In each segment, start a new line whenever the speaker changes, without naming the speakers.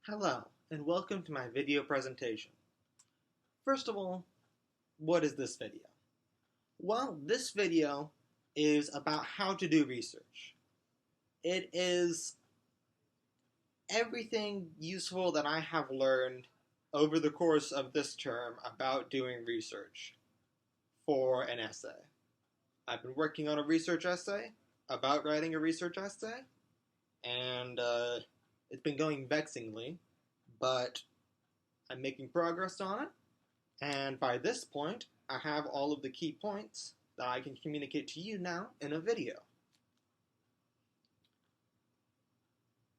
Hello, and welcome to my video presentation. First of all, what is this video? Well, this video is about how to do research. It is everything useful that I have learned over the course of this term about doing research for an essay. I've been working on a research essay about writing a research essay, and it's been going vexingly, but I'm making progress on it, and by this point, I have all of the key points that I can communicate to you now in a video.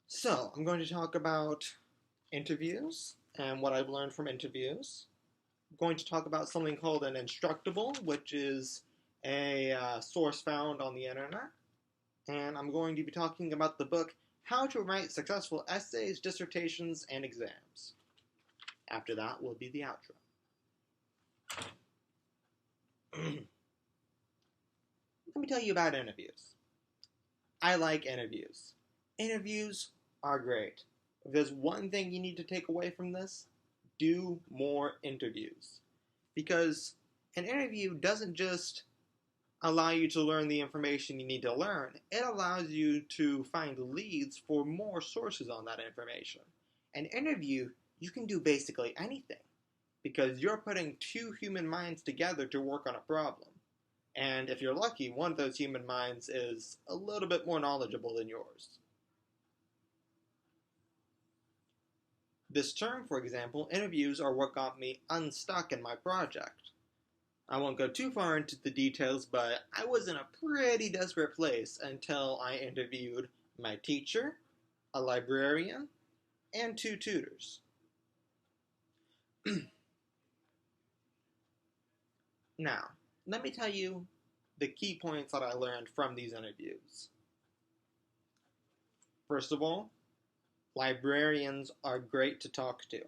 So, I'm going to talk about interviews and what I've learned from interviews. I'm going to talk about something called an instructable, which is a source found on the internet. And I'm going to be talking about the book How to Write Successful Essays, Dissertations, and Exams. After that will be the outro. Let me tell you about interviews. I like interviews. Interviews are great. If there's one thing you need to take away from this, do more interviews. Because an interview doesn't just allow you to learn the information you need to learn, it allows you to find leads for more sources on that information. An interview, you can do basically anything, because you're putting two human minds together to work on a problem. And if you're lucky, one of those human minds is a little bit more knowledgeable than yours. This term, for example, interviews are what got me unstuck in my project. I won't go too far into the details, but I was in a pretty desperate place until I interviewed my teacher, a librarian, and 2 tutors. Now, let me tell you the key points that I learned from these interviews. First of all, librarians are great to talk to.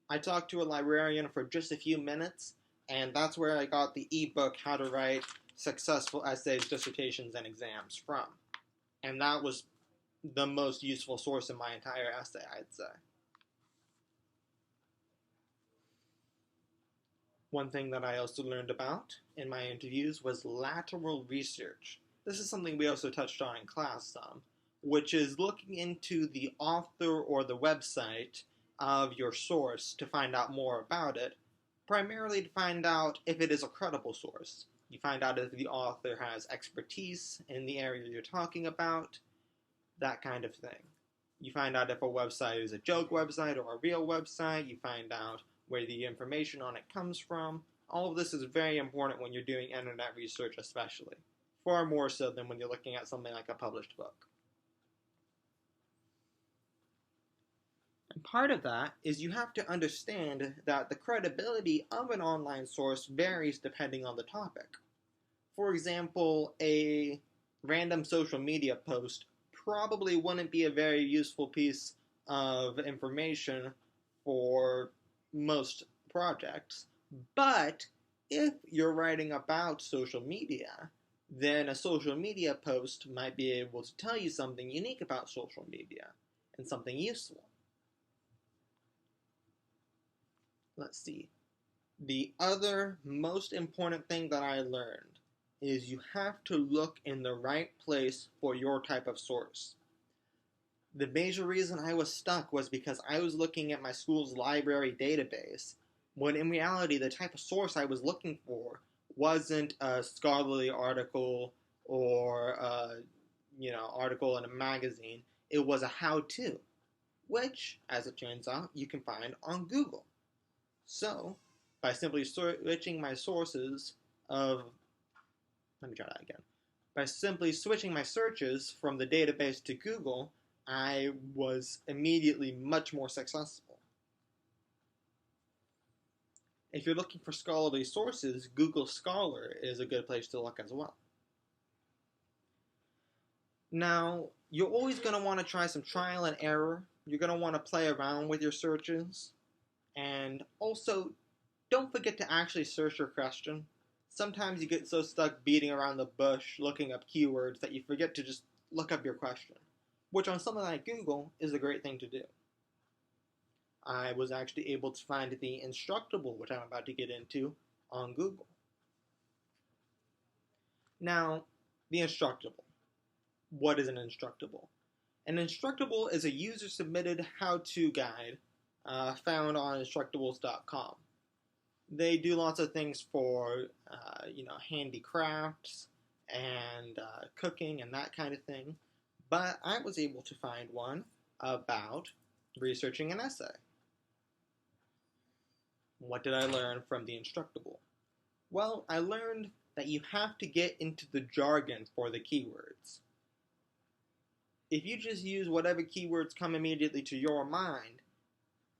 I talked to a librarian for just a few minutes, and that's where I got the ebook How to Write Successful Essays, Dissertations, and Exams from. And that was the most useful source in my entire essay, I'd say. One thing that I also learned about in my interviews was lateral research. This is something we also touched on in class some, which is looking into the author or the website of your source to find out more about it, primarily to find out if it is a credible source. You find out if the author has expertise in the area you're talking about, that kind of thing. You find out if a website is a joke website or a real website. You find out where the information on it comes from. All of this is very important when you're doing internet research especially, far more so than when you're looking at something like a published book. And part of that is you have to understand that the credibility of an online source varies depending on the topic. For example, a random social media post probably wouldn't be a very useful piece of information for most projects, but if you're writing about social media, then a social media post might be able to tell you something unique about social media and something useful. Let's see. The other most important thing that I learned is you have to look in the right place for your type of source. The major reason I was stuck was because I was looking at my school's library database, when in reality the type of source I was looking for wasn't a scholarly article or article in a magazine. It was a how-to, which, as it turns out, you can find on Google. So, by simply switching my sources of, By simply switching my searches from the database to Google, I was immediately much more successful. If you're looking for scholarly sources, Google Scholar is a good place to look as well. Now, you're always going to want to try some trial and error. You're going to want to play around with your searches. And also, don't forget to actually search your question. Sometimes you get so stuck beating around the bush looking up keywords that you forget to just look up your question, which on something like Google is a great thing to do. I was actually able to find the Instructable, which I'm about to get into, on Google. Now, the Instructable. What is an Instructable? An Instructable is a user-submitted how-to guide found on Instructables.com. They do lots of things for, handicrafts and cooking and that kind of thing. But I was able to find one about researching an essay. What did I learn from the Instructable? Well, I learned that you have to get into the jargon for the keywords. If you just use whatever keywords come immediately to your mind,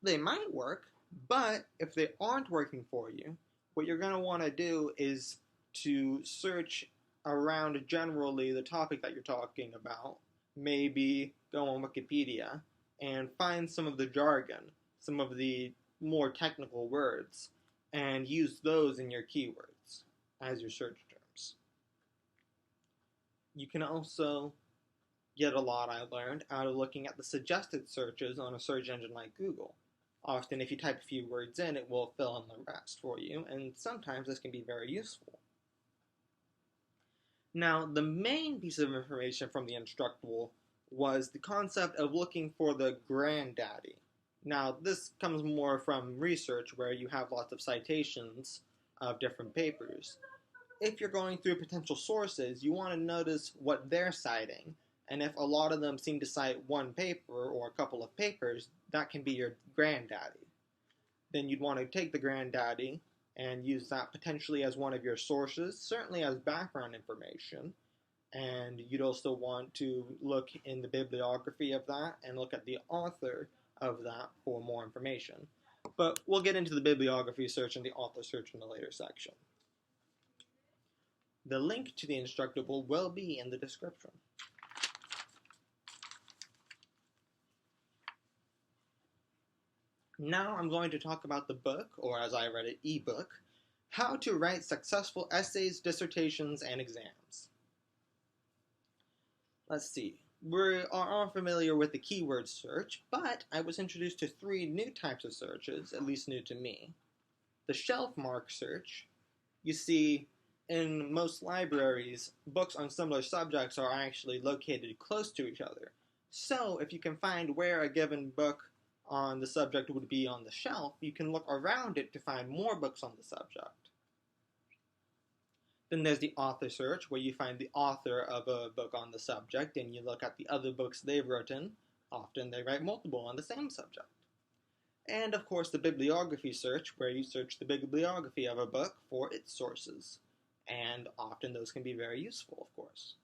they might work, but if they aren't working for you, what you're going to want to do is to search around generally the topic that you're talking about. Maybe go on Wikipedia and find some of the jargon, some of the more technical words, and use those in your keywords as your search terms. You can also get a lot, I learned, out of looking at the suggested searches on a search engine like Google. Often, if you type a few words in, it will fill in the rest for you, and sometimes this can be very useful. Now, the main piece of information from the Instructable was the concept of looking for the granddaddy. Now, this comes more from research where you have lots of citations of different papers. If you're going through potential sources, you want to notice what they're citing, and if a lot of them seem to cite one paper or a couple of papers, that can be your granddaddy. Then you'd want to take the granddaddy and use that potentially as one of your sources, certainly as background information. And you'd also want to look in the bibliography of that and look at the author of that for more information. But we'll get into the bibliography search and the author search in a later section. The link to the Instructable will be in the description. Now I'm going to talk about the book, or as I read it, ebook, How to Write Successful Essays, Dissertations, and Exams. Let's see. We are all familiar with the keyword search, but I was introduced to 3 new types of searches, at least new to me. The shelf mark search. You see, in most libraries, books on similar subjects are actually located close to each other. So if you can find where a given book on the subject would be on the shelf, you can look around it to find more books on the subject. Then there's the author search, where you find the author of a book on the subject and you look at the other books they've written. Often they write multiple on the same subject. And of course the bibliography search, where you search the bibliography of a book for its sources. And often those can be very useful, of course.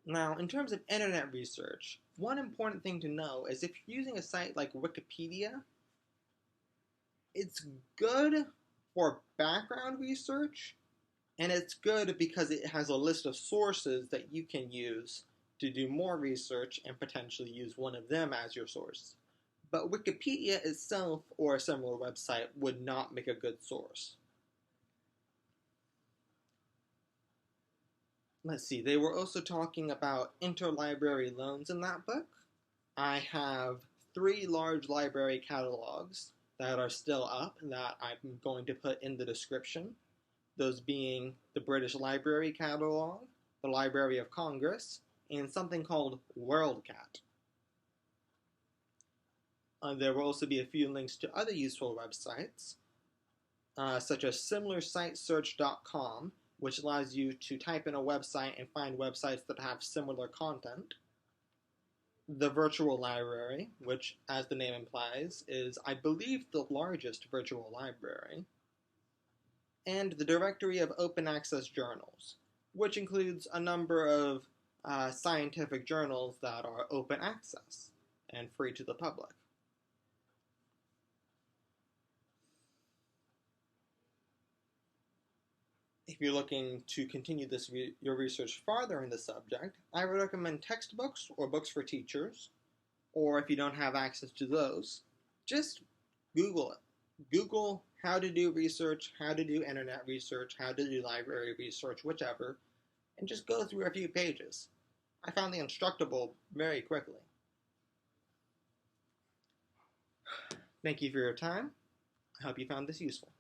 Now, in terms of internet research, one important thing to know is if you're using a site like Wikipedia, it's good for background research, and it's good because it has a list of sources that you can use to do more research and potentially use one of them as your source. But Wikipedia itself or a similar website would not make a good source. Let's see, they were also talking about interlibrary loans in that book. I have 3 large library catalogs that are still up that I'm going to put in the description. Those being the British Library Catalog, the Library of Congress, and something called WorldCat. There will also be a few links to other useful websites, such as similarsitesearch.com, which allows you to type in a website and find websites that have similar content. The Virtual Library, which, as the name implies, is, I believe, the largest virtual library. And the Directory of Open Access Journals, which includes a number of scientific journals that are open access and free to the public. If you're looking to continue your research farther in the subject, I would recommend textbooks or books for teachers, or if you don't have access to those, just Google it. Google how to do research, how to do internet research, how to do library research, whichever, and just go through a few pages. I found the Instructable very quickly. Thank you for your time. I hope you found this useful.